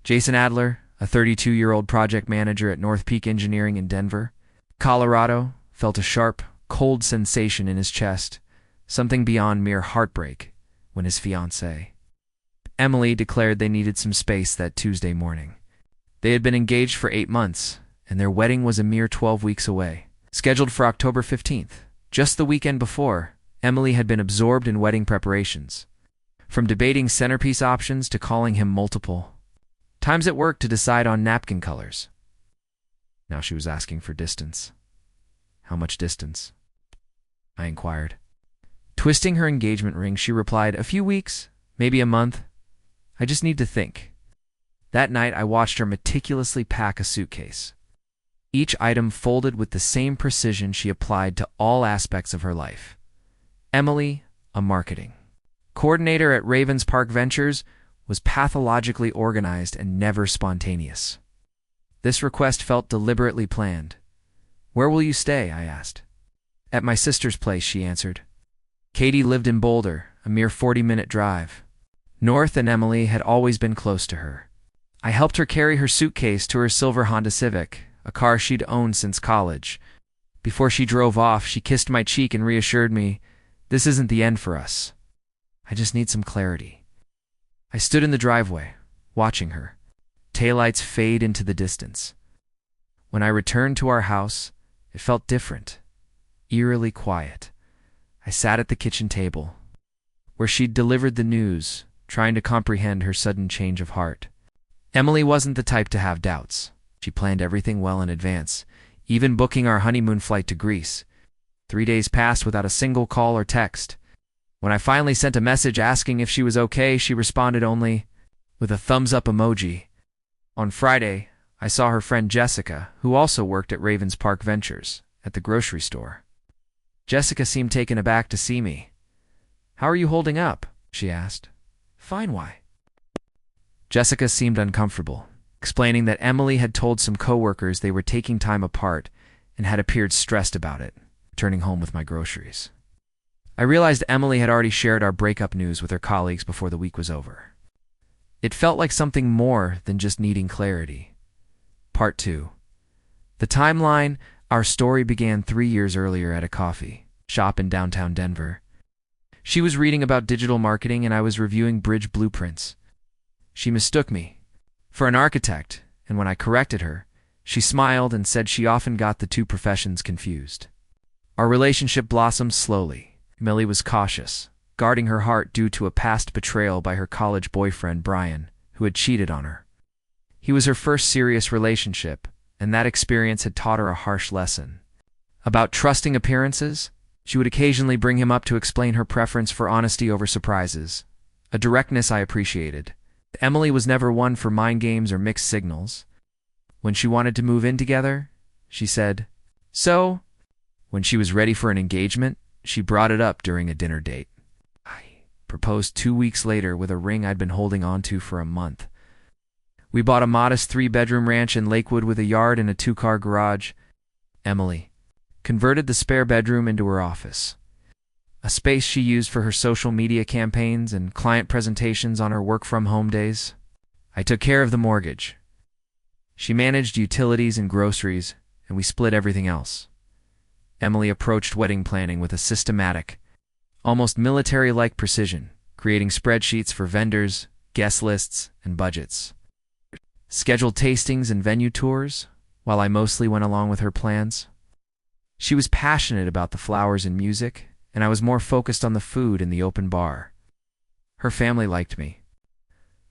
Jason Adler, a 32-year-old project manager at North Peak Engineering in Denver, Colorado, felt a sharp, cold sensation in his chest, something beyond mere heartbreak, when his fiancée, Emily, declared they needed some space that Tuesday morning. They had been engaged for 8 months, and their wedding was a mere 12 weeks away, scheduled for October 15th. Just the weekend before, Emily had been absorbed in wedding preparations, from debating centerpiece options to calling him multiple times at work to decide on napkin colors. Now she was asking for distance. How much distance? I inquired. Twisting her engagement ring, she replied, "A few weeks, maybe a month. I just need to think." That night, I watched her meticulously pack a suitcase, each item folded with the same precision she applied to all aspects of her life. Emily, a marketing coordinator at Ravens Park Ventures, was pathologically organized and never spontaneous. This request felt deliberately planned. "Where will you stay?" I asked. "At my sister's place," she answered. Katie lived in Boulder, a mere 40-minute drive north, and Emily had always been close to her. I helped her carry her suitcase to her silver Honda Civic, a car she'd owned since college. Before she drove off, she kissed my cheek and reassured me, "This isn't the end for us. I just need some clarity." I stood in the driveway, watching her taillights fade into the distance. When I returned to our house, it felt different, eerily quiet. I sat at the kitchen table, where she'd delivered the news, trying to comprehend her sudden change of heart. Emily wasn't the type to have doubts. She planned everything well in advance, even booking our honeymoon flight to Greece. 3 days passed without a single call or text. When I finally sent a message asking if she was okay, she responded only with a thumbs-up emoji. On Friday, I saw her friend Jessica, who also worked at Ravens Park Ventures, at the grocery store. Jessica seemed taken aback to see me. "How are you holding up?" she asked. "Fine, why?" Jessica seemed uncomfortable, explaining that Emily had told some coworkers they were taking time apart and had appeared stressed about it, returning home with my groceries. I realized Emily had already shared our breakup news with her colleagues before the week was over. It felt like something more than just needing clarity. Part 2. The timeline. Our story began 3 years earlier at a coffee shop in downtown Denver. She was reading about digital marketing and I was reviewing bridge blueprints. She mistook me for an architect, and when I corrected her, she smiled and said she often got the two professions confused. Our relationship blossomed slowly. Emily was cautious, guarding her heart due to a past betrayal by her college boyfriend, Brian, who had cheated on her. He was her first serious relationship, and that experience had taught her a harsh lesson. About trusting appearances, she would occasionally bring him up to explain her preference for honesty over surprises, a directness I appreciated. Emily was never one for mind games or mixed signals. When she wanted to move in together, she said so. When she was ready for an engagement, she brought it up during a dinner date. I proposed 2 weeks later with a ring I'd been holding on to for a month. We bought a modest 3-bedroom ranch in Lakewood with a yard and a 2-car garage. Emily converted the spare bedroom into her office, a space she used for her social media campaigns and client presentations on her work-from-home days. I took care of the mortgage. She managed utilities and groceries, and we split everything else. Emily approached wedding planning with a systematic, almost military-like precision, creating spreadsheets for vendors, guest lists, and budgets. Scheduled tastings and venue tours, while I mostly went along with her plans. She was passionate about the flowers and music, and I was more focused on the food and the open bar. Her family liked me.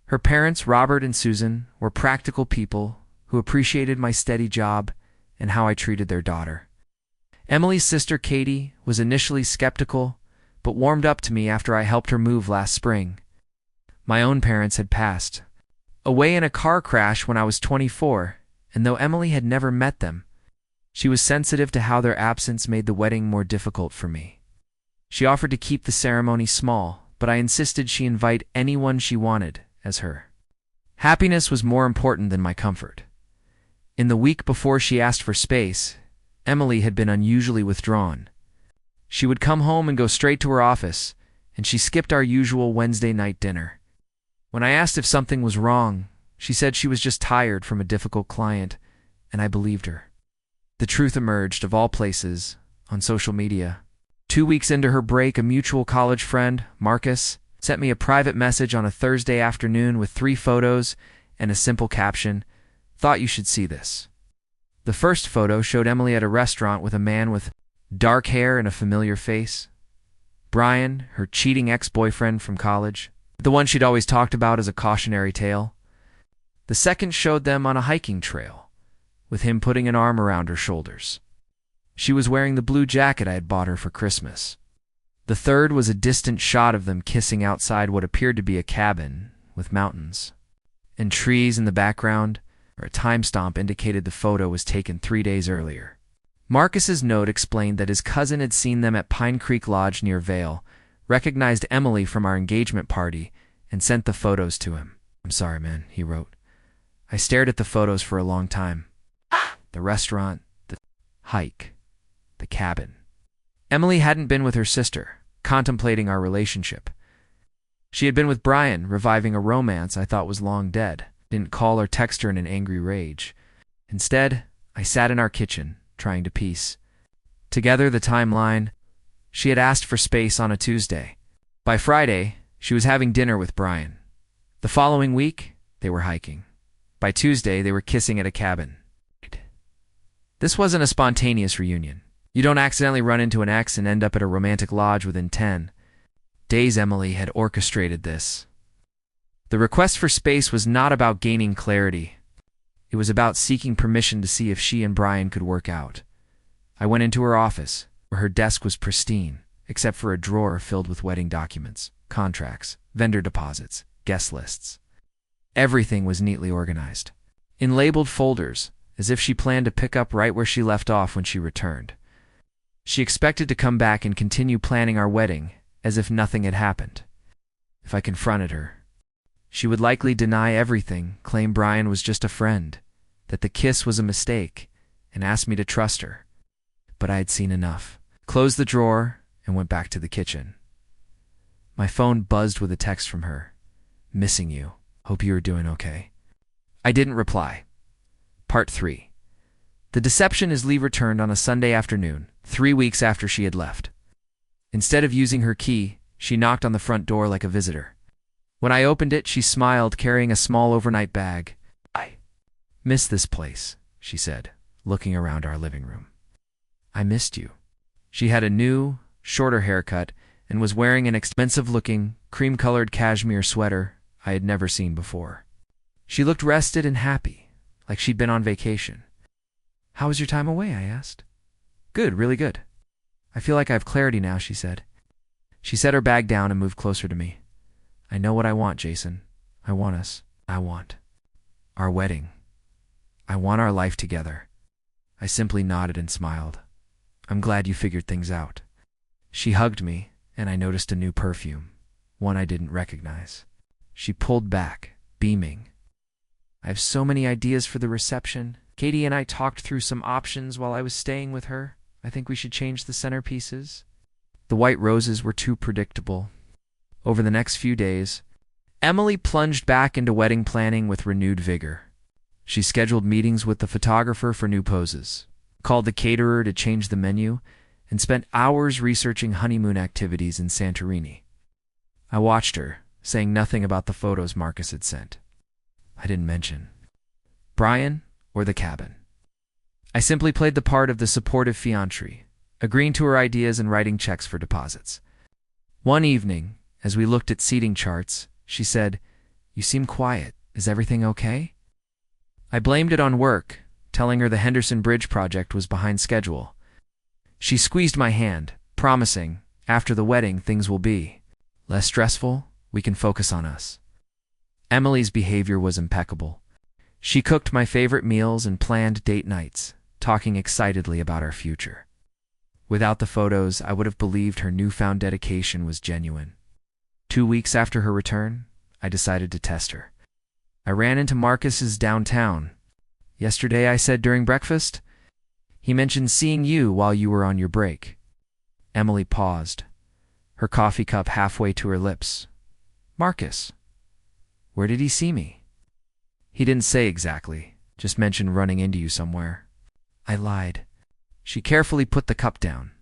Her parents, Robert and Susan, were practical people who appreciated my steady job and how I treated their daughter. Emily's sister, Katie, was initially skeptical, but warmed up to me after I helped her move last spring. My own parents had passed away in a car crash when I was 24, and though Emily had never met them, she was sensitive to how their absence made the wedding more difficult for me. She offered to keep the ceremony small, but I insisted she invite anyone she wanted as her happiness was more important than my comfort. In the week before she asked for space, Emily had been unusually withdrawn. She would come home and go straight to her office, and she skipped our usual Wednesday night dinner. When I asked if something was wrong, She said she was just tired from a difficult client, and I believed her. The truth emerged, of all places, on social media. 2 weeks into her break, a mutual college friend, Marcus, sent me a private message on a Thursday afternoon with 3 photos and a simple caption, "Thought you should see this." The first photo showed Emily at a restaurant with a man with dark hair and a familiar face. Brian, her cheating ex-boyfriend from college, the one she'd always talked about as a cautionary tale. The second showed them on a hiking trail, with him putting an arm around her shoulders. She was wearing the blue jacket I had bought her for Christmas. The third was a distant shot of them kissing outside what appeared to be a cabin with mountains and trees in the background, where a time stamp indicated the photo was taken 3 days earlier. Marcus's note explained that his cousin had seen them at Pine Creek Lodge near Vail, recognized Emily from our engagement party, and sent the photos to him. "I'm sorry, man," he wrote. "I stared at the photos for a long time. The restaurant, the hike, the cabin." Emily hadn't been with her sister, contemplating our relationship. She had been with Brian, reviving a romance I thought was long dead. Didn't call or text her in an angry rage. Instead, I sat in our kitchen, trying to piece together the timeline. She had asked for space on a Tuesday. By Friday, she was having dinner with Brian. The following week, they were hiking. By Tuesday, they were kissing at a cabin. This wasn't a spontaneous reunion. You don't accidentally run into an ex and end up at a romantic lodge within 10 days. Emily had orchestrated this. The request for space was not about gaining clarity. It was about seeking permission to see if she and Brian could work out. I went into her office, where her desk was pristine, except for a drawer filled with wedding documents, contracts, vendor deposits, guest lists. Everything was neatly organized, in labeled folders, as if she planned to pick up right where she left off when she returned. She expected to come back and continue planning our wedding, as if nothing had happened. If I confronted her, she would likely deny everything, claim Brian was just a friend, that the kiss was a mistake, and ask me to trust her. But I had seen enough. Closed the drawer and went back to the kitchen. My phone buzzed with a text from her. "Missing you. Hope you are doing okay." I didn't reply. Part 3. The deception is Lee returned on a Sunday afternoon, 3 weeks after she had left. Instead of using her key, she knocked on the front door like a visitor. When I opened it, she smiled, carrying a small overnight bag. "I miss this place," she said, looking around our living room. "I missed you." She had a new, shorter haircut and was wearing an expensive-looking, cream-colored cashmere sweater I had never seen before. She looked rested and happy, like she'd been on vacation. "How was your time away?" I asked. "Good, really good. I feel like I have clarity now," she said. She set her bag down and moved closer to me. "I know what I want, Jason. I want us. I want our wedding. I want our life together." I simply nodded and smiled. "I'm glad you figured things out." She hugged me, and I noticed a new perfume, one I didn't recognize. She pulled back, beaming. "I have so many ideas for the reception. Katie and I talked through some options while I was staying with her. I think we should change the centerpieces." The white roses were too predictable. Over the next few days, Emily plunged back into wedding planning with renewed vigor. She scheduled meetings with the photographer for new poses, called the caterer to change the menu, and spent hours researching honeymoon activities in Santorini. I watched her, saying nothing about the photos Marcus had sent. I didn't mention Brian or the cabin. I simply played the part of the supportive fiancée, agreeing to her ideas and writing checks for deposits. One evening, as we looked at seating charts, she said, "You seem quiet. Is everything okay?" I blamed it on work, telling her the Henderson Bridge project was behind schedule. She squeezed my hand, promising, "After the wedding, things will be less stressful. We can focus on us." Emily's behavior was impeccable. She cooked my favorite meals and planned date nights, talking excitedly about our future. Without the photos, I would have believed her newfound dedication was genuine. 2 weeks after her return, I decided to test her. I ran into Marcus's downtown. "Yesterday," I said during breakfast, "he mentioned seeing you while you were on your break." Emily paused, her coffee cup halfway to her lips. "Marcus? Where did he see me?" He didn't say exactly, just mentioned running into you somewhere. I lied. She carefully put the cup down.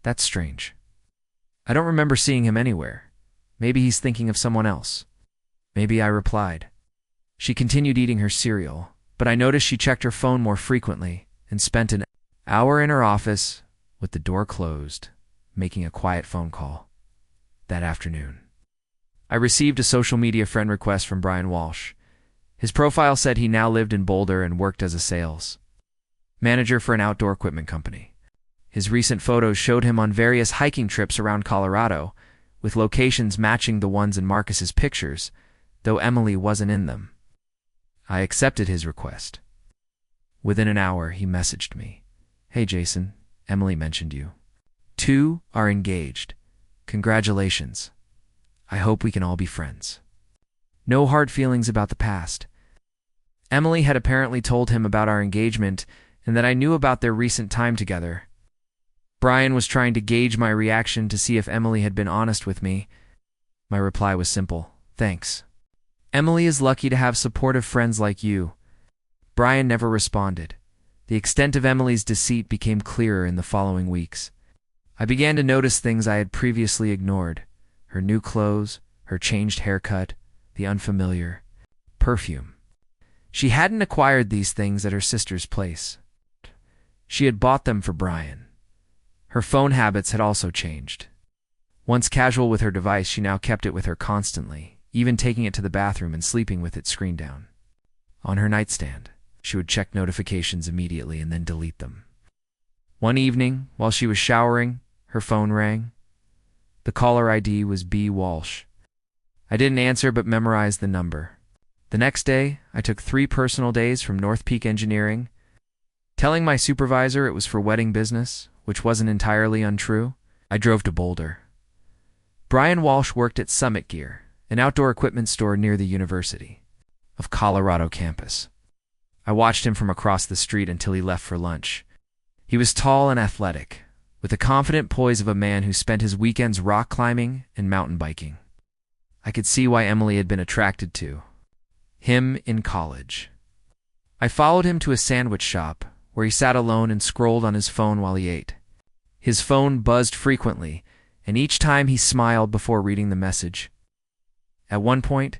That's strange. I don't remember seeing him anywhere. Maybe he's thinking of someone else. Maybe, I replied. She continued eating her cereal, but I noticed she checked her phone more frequently and spent an hour in her office with the door closed, making a quiet phone call. That afternoon, I received a social media friend request from Brian Walsh. His profile said he now lived in Boulder and worked as a sales manager for an outdoor equipment company. His recent photos showed him on various hiking trips around Colorado, with locations matching the ones in Marcus's pictures, though Emily wasn't in them. I accepted his request. Within an hour, he messaged me. Hey Jason, Emily mentioned you. 2 are engaged. Congratulations. I hope we can all be friends. No hard feelings about the past. Emily had apparently told him about our engagement and that I knew about their recent time together. Brian was trying to gauge my reaction to see if Emily had been honest with me. My reply was simple. Thanks. Emily is lucky to have supportive friends like you. Brian never responded. The extent of Emily's deceit became clearer in the following weeks. I began to notice things I had previously ignored. Her new clothes, her changed haircut, the unfamiliar perfume. She hadn't acquired these things at her sister's place. She had bought them for Brian. Her phone habits had also changed. Once casual with her device, she now kept it with her constantly, even taking it to the bathroom and sleeping with its screen down. On her nightstand, she would check notifications immediately and then delete them. One evening, while she was showering, her phone rang. The caller ID was B. Walsh. I didn't answer but memorized the number. The next day, I took 3 personal days from North Peak Engineering, telling my supervisor it was for wedding business, which wasn't entirely untrue. I drove to Boulder. Brian Walsh worked at Summit Gear, an outdoor equipment store near the University of Colorado campus. I watched him from across the street until he left for lunch. He was tall and athletic, with the confident poise of a man who spent his weekends rock climbing and mountain biking. I could see why Emily had been attracted to him in college. I followed him to a sandwich shop, where he sat alone and scrolled on his phone while he ate. His phone buzzed frequently, and each time he smiled before reading the message. At one point,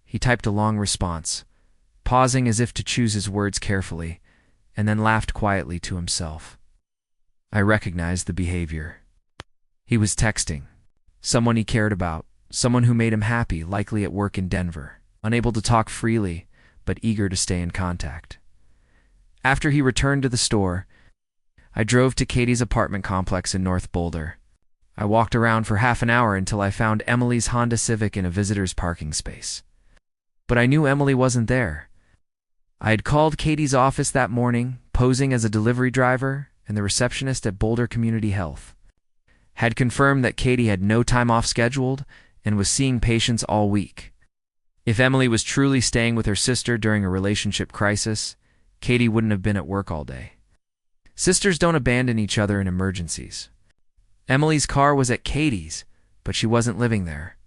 he typed a long response, pausing as if to choose his words carefully, and then laughed quietly to himself. I recognized the behavior. He was texting someone he cared about, someone who made him happy, likely at work in Denver, unable to talk freely, but eager to stay in contact. After he returned to the store, I drove to Katie's apartment complex in North Boulder. I walked around for half an hour until I found Emily's Honda Civic in a visitor's parking space. But I knew Emily wasn't there. I had called Katie's office that morning, posing as a delivery driver and the receptionist at Boulder Community Health. Had confirmed that Katie had no time off scheduled and was seeing patients all week. If Emily was truly staying with her sister during a relationship crisis, Katie wouldn't have been at work all day. Sisters don't abandon each other in emergencies. Emily's car was at Katie's, but she wasn't living there.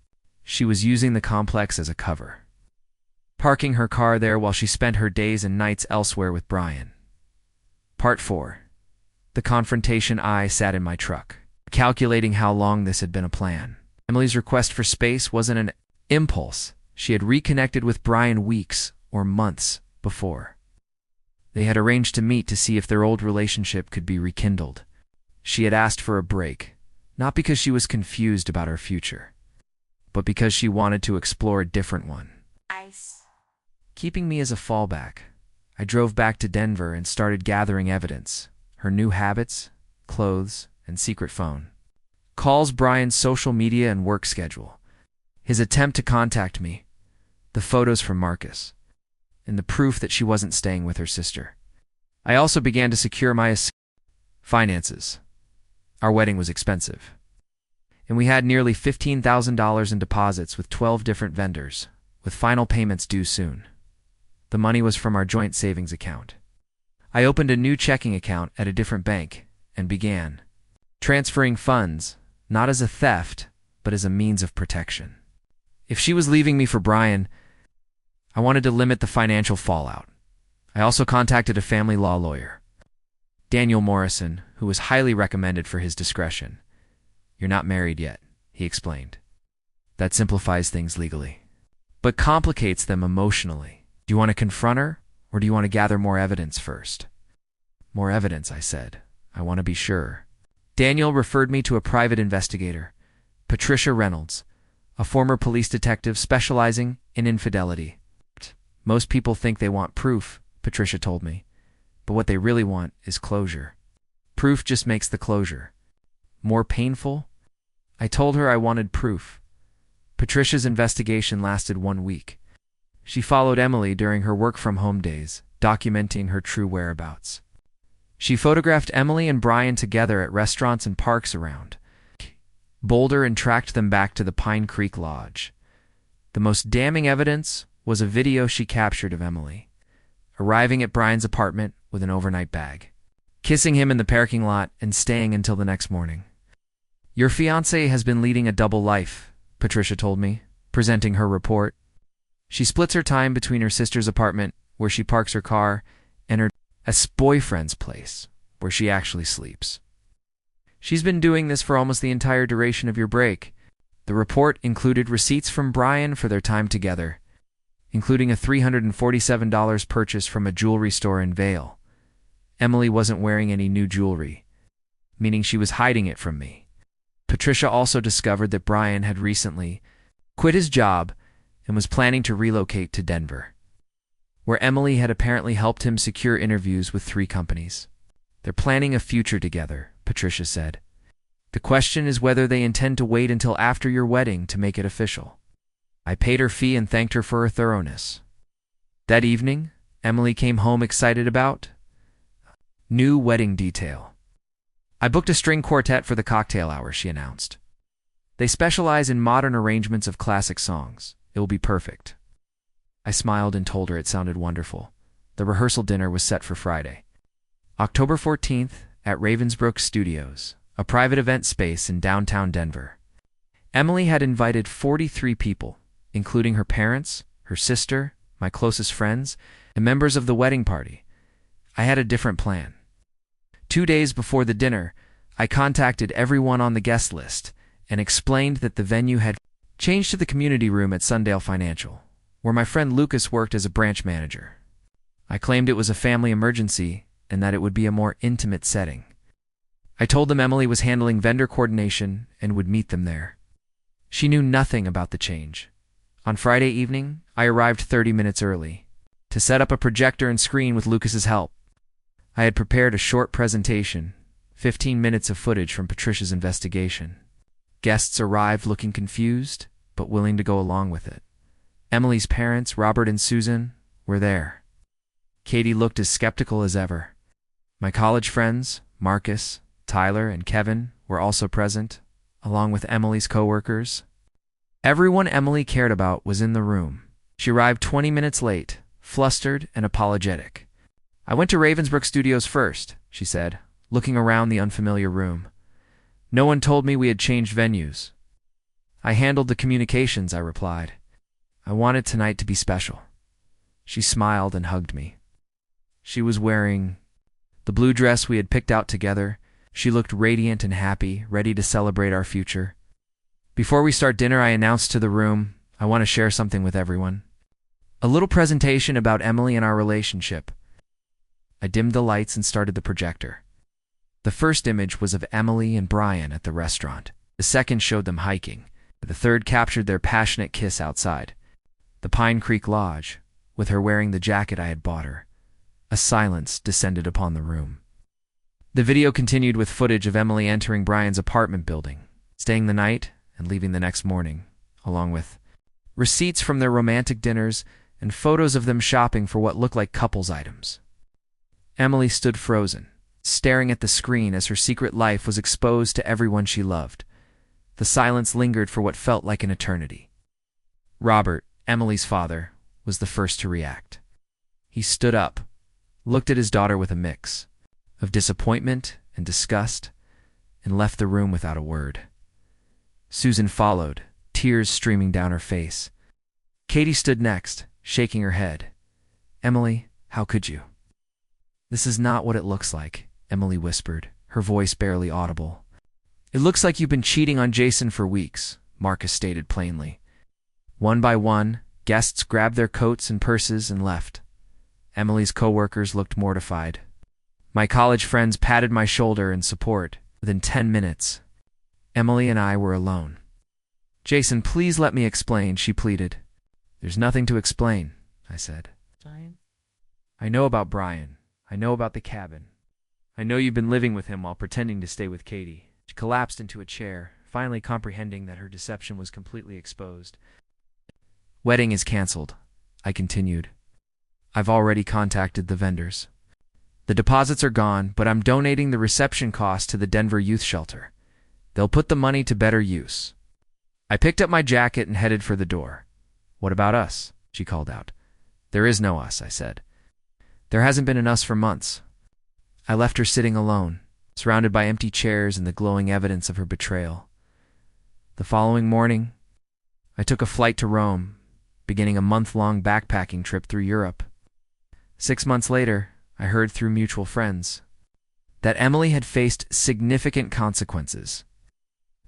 She was using the complex as a cover, parking her car there while she spent her days and nights elsewhere with Brian. Part 4. The confrontation. I sat in my truck, calculating how long this had been a plan. Emily's request for space wasn't an impulse. She had reconnected with Brian weeks or months before. They had arranged to meet to see if their old relationship could be rekindled. She had asked for a break, not because she was confused about her future, but because she wanted to explore a different one. Keeping me as a fallback, I drove back to Denver and started gathering evidence: her new habits, clothes, and secret phone calls, Brian's social media and work schedule, his attempt to contact me, the photos from Marcus, and the proof that she wasn't staying with her sister. I also began to secure my finances. Our wedding was expensive, and we had nearly $15,000 in deposits with 12 different vendors, with final payments due soon. The money was from our joint savings account. I opened a new checking account at a different bank and began transferring funds, not as a theft, but as a means of protection. If she was leaving me for Brian, I wanted to limit the financial fallout. I also contacted a family law lawyer, Daniel Morrison, who was highly recommended for his discretion. "You're not married yet," he explained. "That simplifies things legally, but complicates them emotionally. Do you want to confront her, or do you want to gather more evidence first?" "More evidence," I said. "I want to be sure." Daniel referred me to a private investigator, Patricia Reynolds, a former police detective specializing in infidelity. "Most people think they want proof," Patricia told me, "but what they really want is closure. Proof just makes the closure more painful." I told her I wanted proof. Patricia's investigation lasted 1 week. She followed Emily during her work-from-home days, documenting her true whereabouts. She photographed Emily and Brian together at restaurants and parks around Boulder and tracked them back to the Pine Creek Lodge. The most damning evidence was a video she captured of Emily arriving at Brian's apartment with an overnight bag, kissing him in the parking lot, and staying until the next morning. "Your fiancée has been leading a double life," Patricia told me, presenting her report. "She splits her time between her sister's apartment, where she parks her car, and her ex-boyfriend's place, where she actually sleeps. She's been doing this for almost the entire duration of your break." The report included receipts from Brian for their time together, including a $347 purchase from a jewelry store in Vail. Emily wasn't wearing any new jewelry, meaning she was hiding it from me. Patricia also discovered that Brian had recently quit his job and was planning to relocate to Denver, where Emily had apparently helped him secure interviews with 3 companies. "They're planning a future together," Patricia said. "The question is whether they intend to wait until after your wedding to make it official." I paid her fee and thanked her for her thoroughness. That evening, Emily came home excited about new wedding detail. "I booked a string quartet for the cocktail hour," she announced. "They specialize in modern arrangements of classic songs. It will be perfect." I smiled and told her it sounded wonderful. The rehearsal dinner was set for Friday, October 14th, at Ravensbrook Studios, a private event space in downtown Denver. Emily had invited 43 people, including her parents, her sister, my closest friends, and members of the wedding party. I had a different plan. 2 days before the dinner, I contacted everyone on the guest list and explained that the venue had changed to the community room at Sundale Financial, where my friend Lucas worked as a branch manager. I claimed it was a family emergency and that it would be a more intimate setting. I told them Emily was handling vendor coordination and would meet them there. She knew nothing about the change. On Friday evening, I arrived 30 minutes early to set up a projector and screen with Lucas's help. I had prepared a short presentation, 15 minutes of footage from Patricia's investigation. Guests arrived looking confused, but willing to go along with it. Emily's parents, Robert and Susan, were there. Katie looked as skeptical as ever. My college friends, Marcus, Tyler, and Kevin, were also present, along with Emily's coworkers. Everyone Emily cared about was in the room. She arrived 20 minutes late, flustered and apologetic. "I went to Ravensbrook Studios first," she said, looking around the unfamiliar room. "No one told me we had changed venues." "I handled the communications," I replied. "I wanted tonight to be special." She smiled and hugged me. She was wearing the blue dress we had picked out together. She looked radiant and happy, ready to celebrate our future. Before we start dinner, I announced to the room, "I want to share something with everyone. A little presentation about Emily and our relationship." I dimmed the lights and started the projector. The first image was of Emily and Brian at the restaurant. The second showed them hiking. The third captured their passionate kiss outside the Pine Creek Lodge, with her wearing the jacket I had bought her. A silence descended upon the room. The video continued with footage of Emily entering Brian's apartment building, staying the night, and leaving the next morning, along with receipts from their romantic dinners and photos of them shopping for what looked like couples items. Emily stood frozen, staring at the screen as her secret life was exposed to everyone she loved. The silence lingered for what felt like an eternity. Robert, Emily's father, was the first to react. He stood up, looked at his daughter with a mix of disappointment and disgust, and left the room without a word. Susan followed, tears streaming down her face. Katie stood next. shaking her head. "Emily, how could you?" "This is not what it looks like," Emily whispered, her voice barely audible. "It looks like you've been cheating on Jason for weeks," Marcus stated plainly. One by one, guests grabbed their coats and purses and left. Emily's coworkers looked mortified. My college friends patted my shoulder in support. Within 10 minutes, Emily and I were alone. "Jason, please let me explain," she pleaded. "There's nothing to explain," I said. "I know about Brian. I know about the cabin. I know you've been living with him while pretending to stay with Katie." She collapsed into a chair, finally comprehending that her deception was completely exposed. "Wedding is canceled," I continued. "I've already contacted the vendors. The deposits are gone, but I'm donating the reception costs to the Denver Youth Shelter. They'll put the money to better use." I picked up my jacket and headed for the door. "What about us?" she called out. "There is no us," I said. "There hasn't been an us for months." I left her sitting alone, surrounded by empty chairs and the glowing evidence of her betrayal. The following morning, I took a flight to Rome, beginning a month-long backpacking trip through Europe. 6 months later, I heard through mutual friends that Emily had faced significant consequences.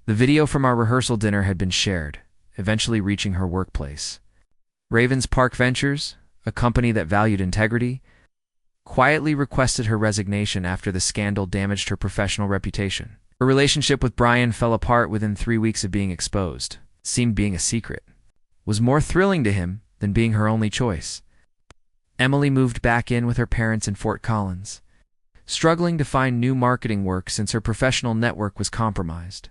The video from our rehearsal dinner had been shared, eventually reaching her workplace. Ravens Park Ventures, a company that valued integrity, quietly requested her resignation after the scandal damaged her professional reputation. Her relationship with Brian fell apart within 3 weeks of being exposed. Seemed being a secret was more thrilling to him than being her only choice. Emily moved back in with her parents in Fort Collins, struggling to find new marketing work since her professional network was compromised.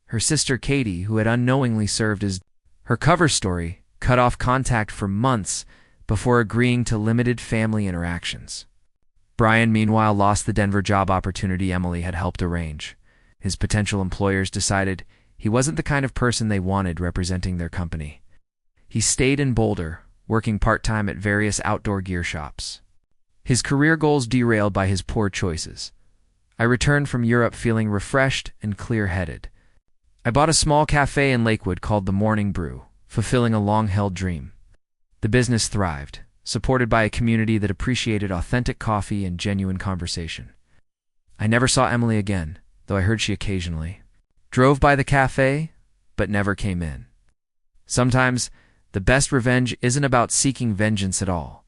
Her sister Katie, who had unknowingly served as her cover story, cut off contact for months before agreeing to limited family interactions. Brian, meanwhile, lost the Denver job opportunity Emily had helped arrange. His potential employers decided he wasn't the kind of person they wanted representing their company. He stayed in Boulder, working part-time at various outdoor gear shops. His career goals derailed by his poor choices. I returned from Europe feeling refreshed and clear-headed. I bought a small cafe in Lakewood called the Morning Brew, fulfilling a long-held dream. The business thrived, supported by a community that appreciated authentic coffee and genuine conversation. I never saw Emily again, though I heard she occasionally drove by the cafe, but never came in. Sometimes, the best revenge isn't about seeking vengeance at all,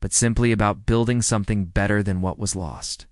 but simply about building something better than what was lost.